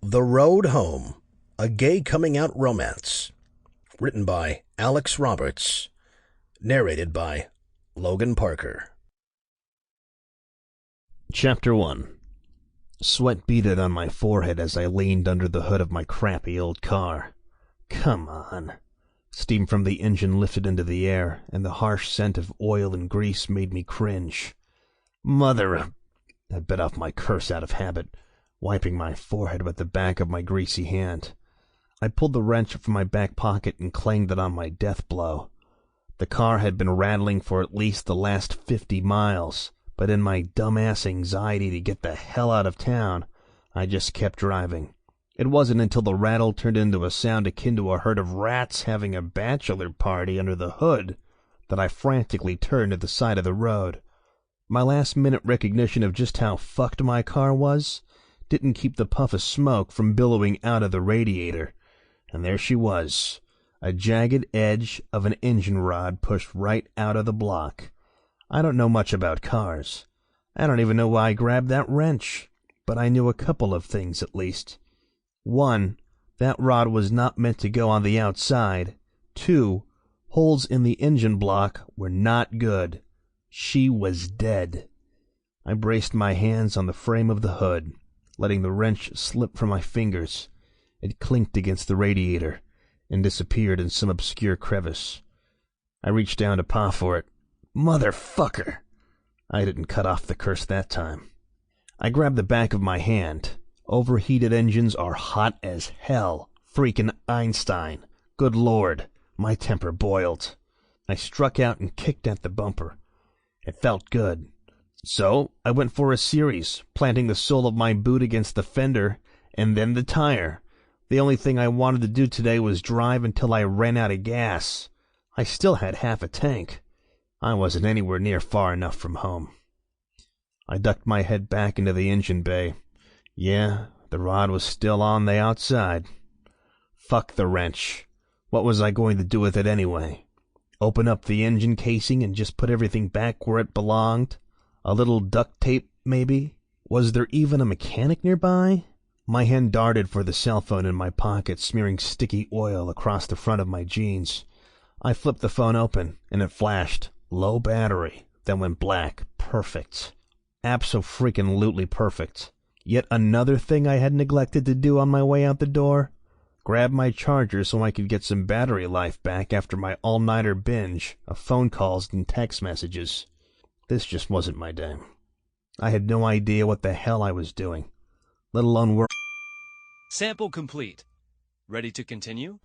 The Road Home, a gay coming-out romance. Written by Alex Roberts. Narrated by Logan Parker. Chapter 1. Sweat beaded on my forehead as I leaned under the hood of my crappy old car. Come on. Steam from the engine lifted into the air, and the harsh scent of oil and grease made me cringe. Mother... I bit off my curse out of habit, wiping my forehead with the back of my greasy hand. I pulled the wrench from my back pocket and clanged it on my death blow. The car had been rattling for at least the last 50 miles, but in my dumbass anxiety to get the hell out of town, I just kept driving. It wasn't until the rattle turned into a sound akin to a herd of rats having a bachelor party under the hood that I frantically turned to the side of the road. My last-minute recognition of just how fucked my car was didn't keep the puff of smoke from billowing out of the radiator, and there she was, a jagged edge of an engine rod pushed right out of the block. I don't know much about cars. I don't even know why I grabbed that wrench, but I knew a couple of things at least. 1, that rod was not meant to go on the outside. 2, holes in the engine block were not good. She was dead. I braced my hands on the frame of the hood, letting the wrench slip from my fingers. It clinked against the radiator and disappeared in some obscure crevice. I reached down to paw for it. Motherfucker! I didn't cut off the curse that time. I grabbed the back of my hand. Overheated engines are hot as hell. Freaking Einstein. Good Lord, my temper boiled. I struck out and kicked at the bumper. It felt good. So I went for a series, planting the sole of my boot against the fender, and then the tire. The only thing I wanted to do today was drive until I ran out of gas. I still had half a tank. I wasn't anywhere near far enough from home. I ducked my head back into the engine bay. Yeah, the rod was still on the outside. Fuck the wrench. What was I going to do with it anyway? Open up the engine casing and just put everything back where it belonged? A little duct tape, maybe? Was there even a mechanic nearby? My hand darted for the cell phone in my pocket, smearing sticky oil across the front of my jeans. I flipped the phone open, and it flashed. Low battery, then went black. Perfect. Abso-freaking-lutely perfect. Yet another thing I had neglected to do on my way out the door? Grab my charger so I could get some battery life back after my all-nighter binge of phone calls and text messages. This just wasn't my day. I had no idea what the hell I was doing, let alone where. Sample complete. Ready to continue?